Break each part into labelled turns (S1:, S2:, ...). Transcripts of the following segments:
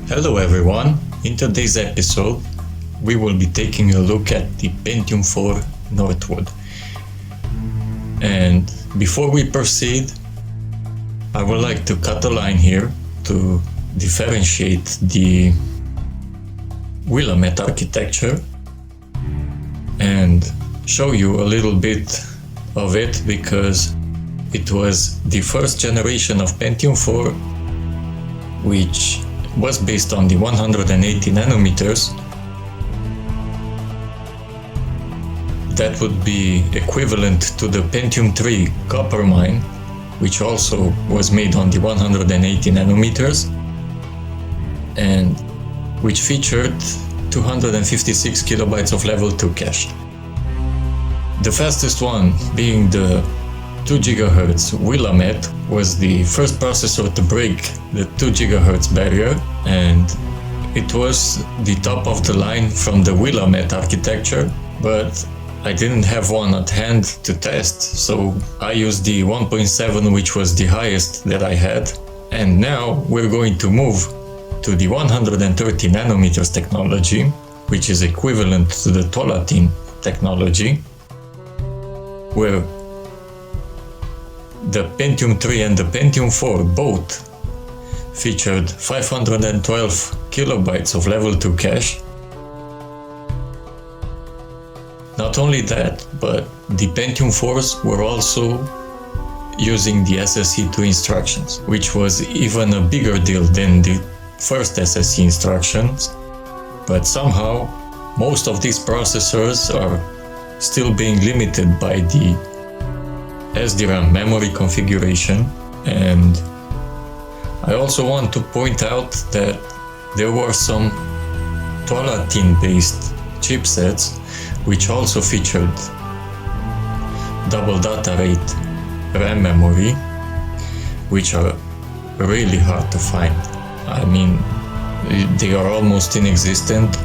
S1: Hello everyone, in today's episode we will be taking a look at the Pentium 4 Northwood. And before we proceed, I would like to cut a line here to differentiate the Willamette architecture and show you a little bit of it, because it was the first generation of Pentium 4 which was based on the 180 nanometers. That would be equivalent to the Pentium 3 copper mine, which also was made on the 180 nanometers and which featured 256 kilobytes of level 2 cache. The fastest one being the 2 GHz Willamette was the first processor to break the 2 GHz barrier, and it was the top of the line from the Willamette architecture, but I didn't have one at hand to test, so I used the 1.7, which was the highest that I had. And now we're going to move to the 130 nanometers technology, which is equivalent to the Tolatin technology, where the Pentium 3 and the Pentium 4 both featured 512 kilobytes of level 2 cache. Not only that, but the Pentium 4s were also using the SSE2 instructions, which was even a bigger deal than the first SSE instructions. But somehow, most of these processors are still being limited by the SDRAM memory configuration. And I also want to point out that there were some Tolatin based chipsets which also featured double data rate RAM memory, which are really hard to find. I mean, they are almost inexistent,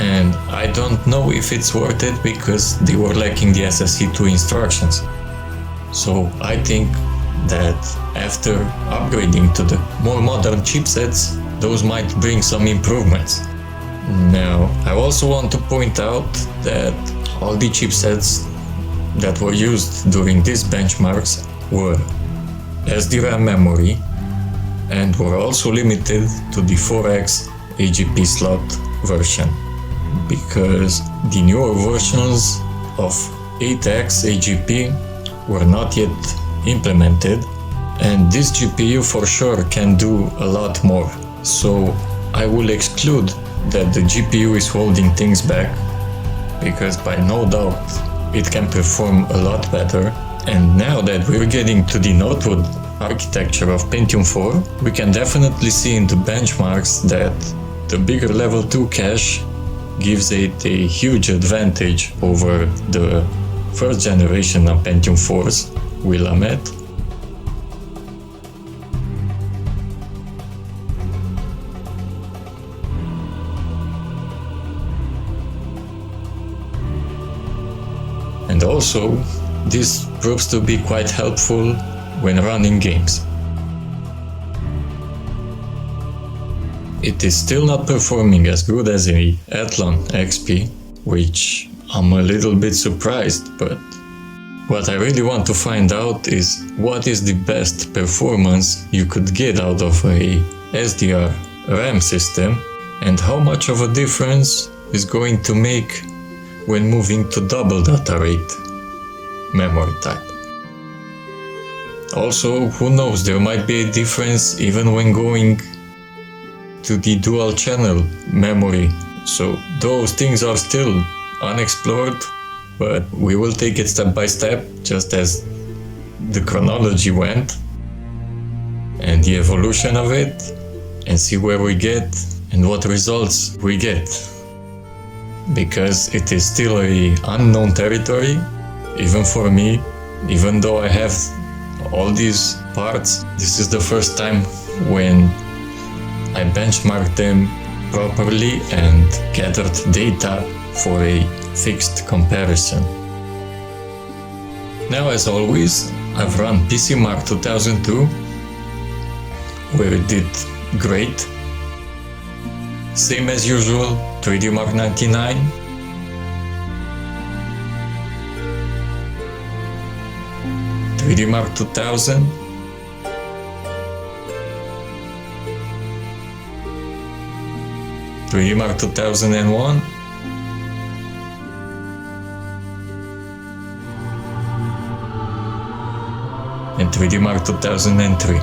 S1: and I don't know if it's worth it because they were lacking the SSE2 instructions. So I think that after upgrading to the more modern chipsets, those might bring some improvements. Now, I also want to point out that all the chipsets that were used during these benchmarks were SDRAM memory and were also limited to the 4X AGP slot version, because the newer versions of 8X AGP were not yet implemented, and this GPU for sure can do a lot more. So I will exclude that the GPU is holding things back, because by no doubt it can perform a lot better. And now that we're getting to the Northwood architecture of Pentium 4, we can definitely see in the benchmarks that the bigger level 2 cache gives it a huge advantage over the first generation of Pentium 4's Willamette. And also, this proves to be quite helpful when running games. It is still not performing as good as the Athlon XP, which I'm a little bit surprised, but what I really want to find out is what is the best performance you could get out of a SDRAM system, and how much of a difference is going to make when moving to double data rate memory type. Also, who knows, there might be a difference even when going to the dual channel memory. So those things are still unexplored, but we will take it step by step, just as the chronology went and the evolution of it, and see where we get and what results we get, because it is still an unknown territory, even for me. Even though I have all these parts, this is the first time when I benchmarked them properly and gathered data for a fixed comparison. Now, as always, I've run PCMark 2002, where it did great. Same as usual, 3D Mark 99. Three Mark 2000. Three Mark 2001. And 3D Mark 2003.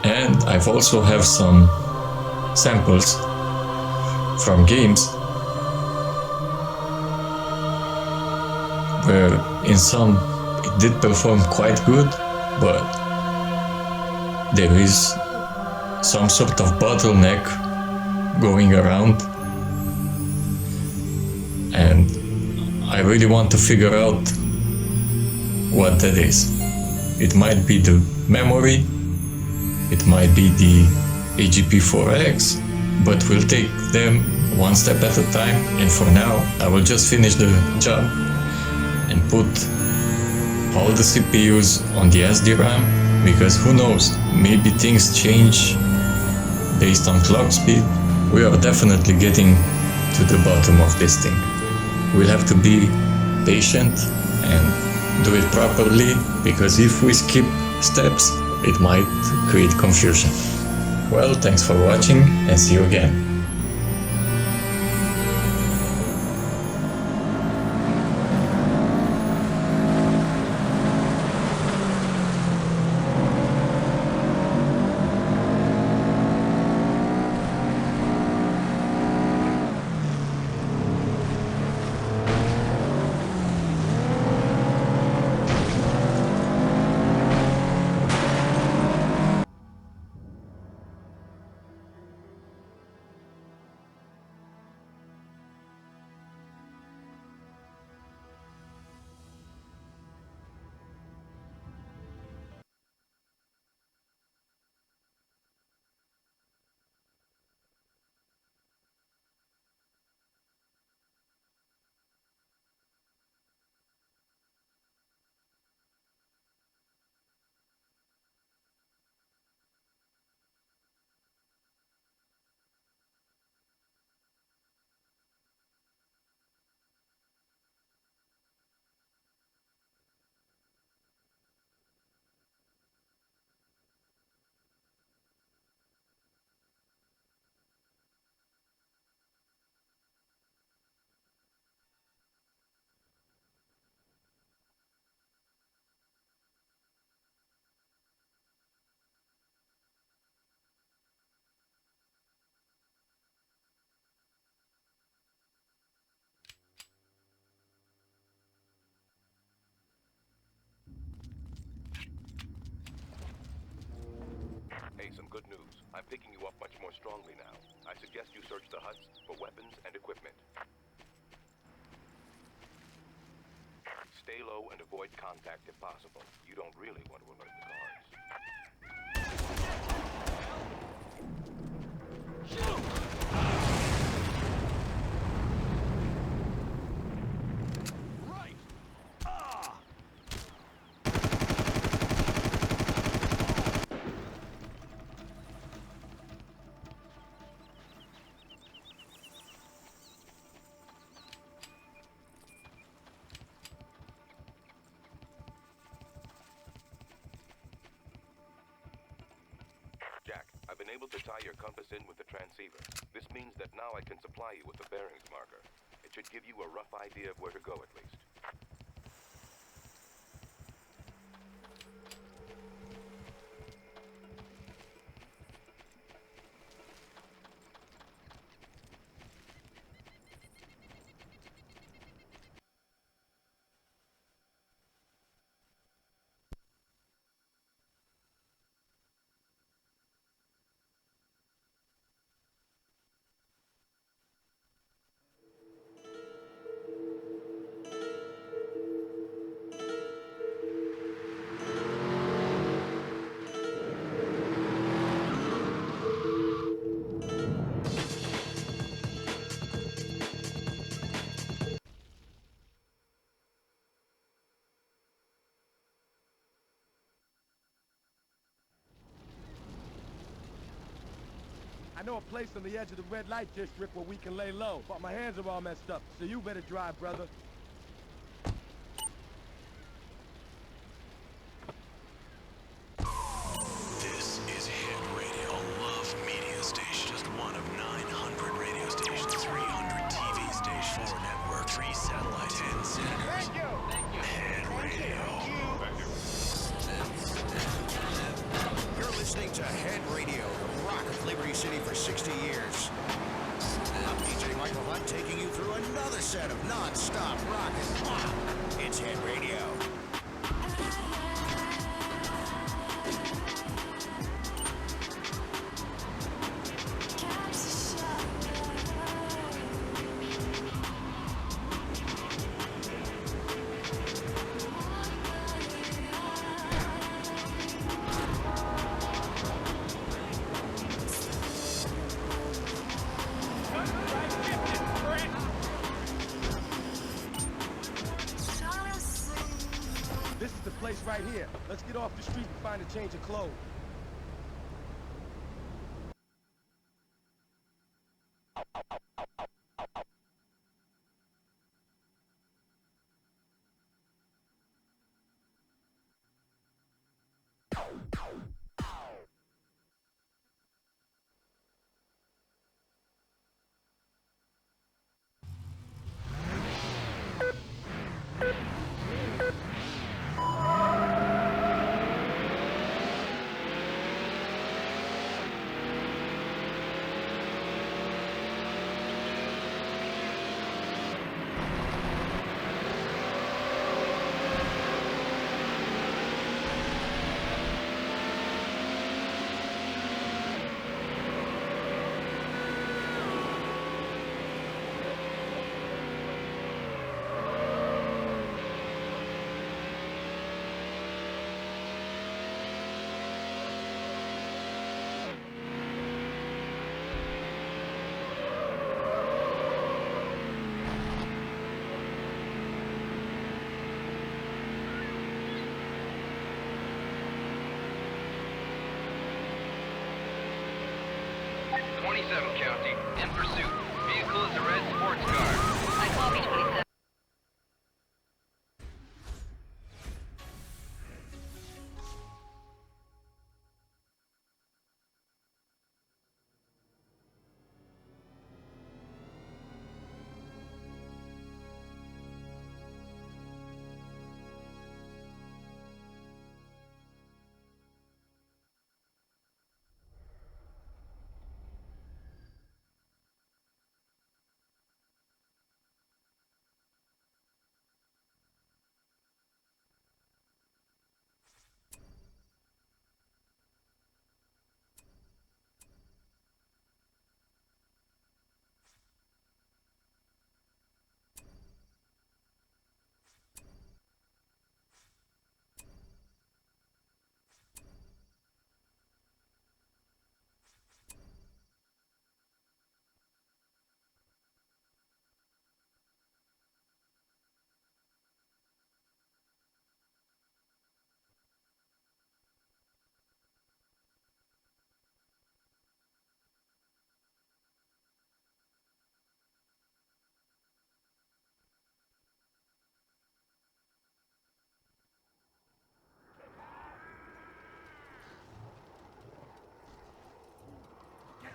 S1: And I've also have some samples from games where in some it did perform quite good, but there is some sort of bottleneck going around, and I really want to figure out what that is. It might be the memory, it might be the AGP4X, but we'll take them one step at a time, and for now I will just finish the job and put all the CPUs on the SDRAM, because who knows, maybe things change based on clock speed. We are definitely getting to the bottom of this thing. We'll have to be patient and do it properly, because if we skip steps, it might create confusion. Well, thanks for watching and see you again.
S2: Hey, some good news. I'm picking you up much more strongly now. I suggest you search the huts for weapons and equipment. Stay low and avoid contact if possible. You don't really want to alert the guards. Jack, I've been able to tie your compass in with the transceiver. This means that now I can supply you with the bearings marker. It should give you a rough idea of where to go at least.
S3: I know a place on the edge of the red light district where we can lay low, but my hands are all messed up, so you better drive, brother.
S4: This is Hit Radio, a love media station. Just one of 900 radio stations, 300 TV stations, 4 network, 3 satellites, 10 senators.
S3: Thank you!
S4: Hit Radio.
S5: You're listening to Head Radio, the rock of Liberty City for 60 years. I'm DJ Michael Hunt taking you through another set of non-stop rock and pop. It's Head Radio.
S3: This is the place right here. Let's get off the street and find a change of clothes.
S6: County, in pursuit. Vehicle is a red sports car.
S7: I copy 27.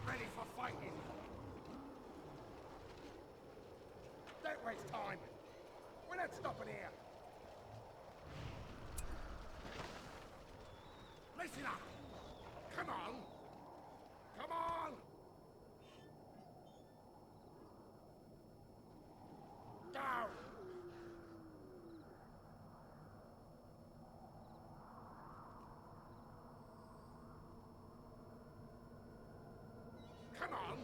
S3: Ready for fighting. Don't waste time. We're not stopping here. Listen up. Come on. Come on. Down. Come on.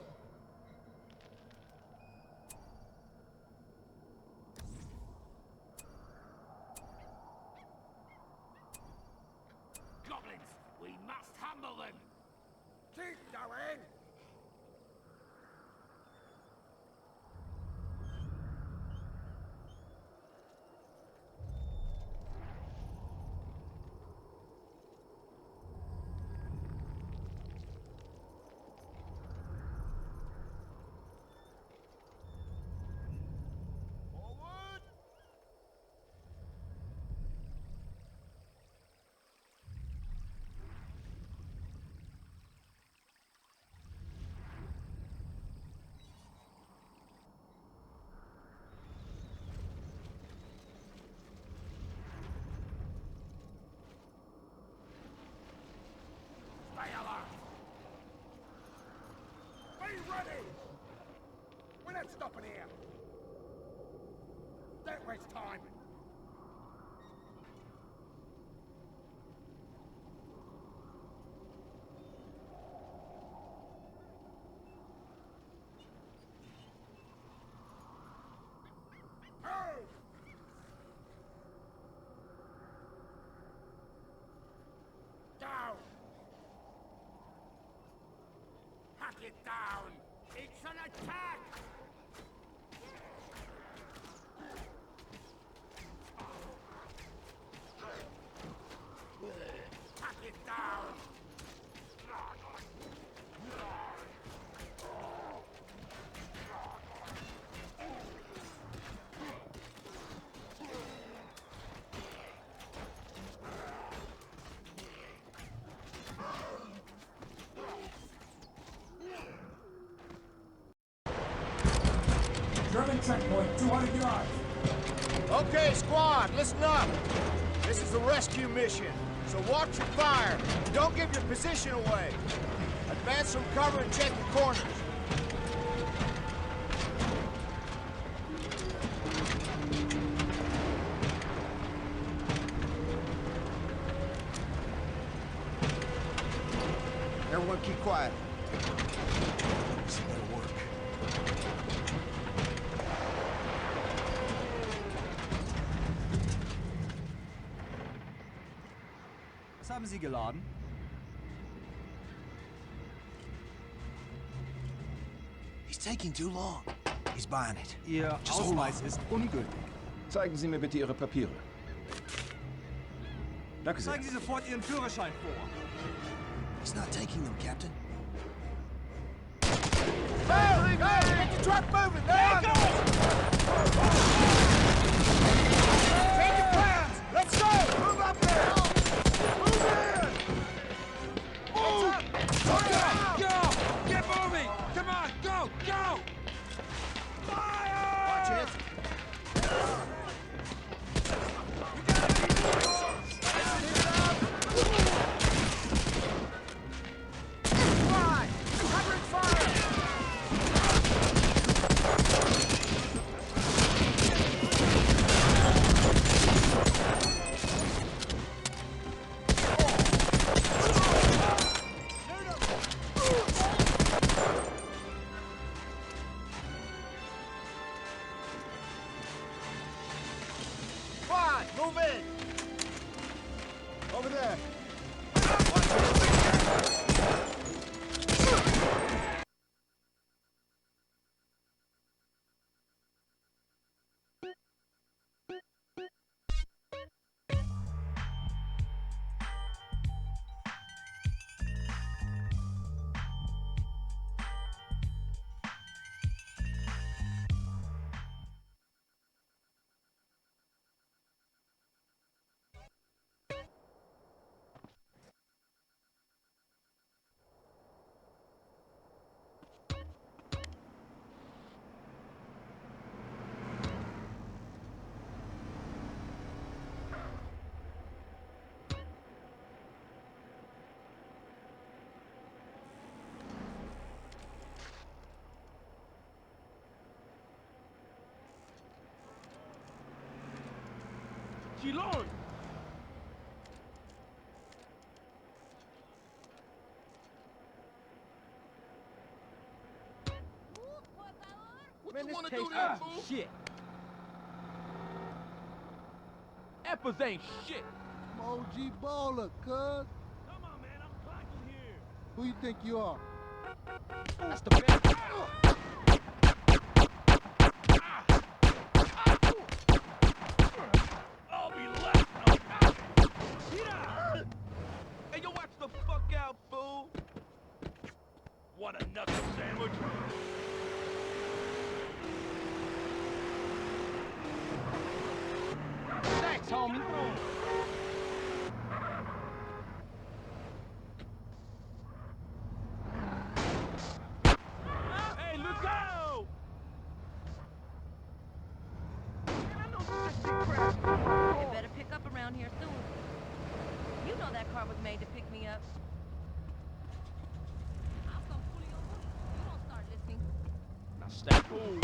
S3: Goblins, we must humble them. Keep going. stopping here! Don't waste time! Down! Hack it down! It's an attack! Hack it down!
S7: German checkpoint, 200 yards.
S5: Okay, squad, listen up. This is a rescue mission, so watch your fire. Don't give your position away. Advance from cover and check your corners. Everyone keep quiet. This better work.
S7: Was haben Sie geladen?
S5: He's taking too long. He's buying it.
S7: Ihr Ausweis ist ungültig.
S8: Zeigen Sie mir bitte Ihre Papiere. Danke sehr.
S7: Zeigen Sie sofort Ihren Führerschein vor.
S5: He's not taking them, Captain. Hey! Get the truck moving! There! Change your plans! Let's go! Move up there! Move in! Move!
S3: Go! Get moving! Come on, go! Go! Fire!
S5: Watch it! Fly! Covering fire! Fly! Move in! Over there!
S3: Chilon!
S9: Man, this tastes like shit. Eppers ain't shit.
S10: I'm OG baller, cuz.
S3: Come on, man, I'm clacking here.
S10: Who you think you are?
S9: That's the best.
S3: I'll be laughing on that.
S9: Hey, yo, watch the fuck out, fool.
S3: Want a knuckle sandwich?
S9: Thanks, homie.
S3: Hey, look out! Man, I know this shit crap.
S11: They better pick up around here soon. You know that car was made to pick me up. I'll come fully on. You don't start listening.
S9: Now stay cool.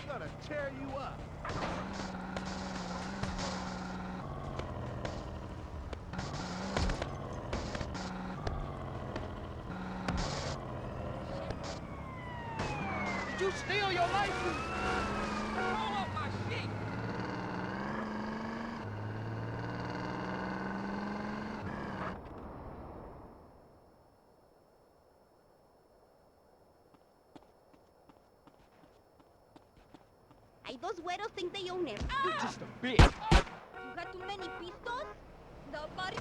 S3: gonna tear you up. Did you steal your license? Roll up my shit.
S9: Hey, those güeros think they own it.
S3: You're just a bitch.
S9: You got too many pistos? Nobody.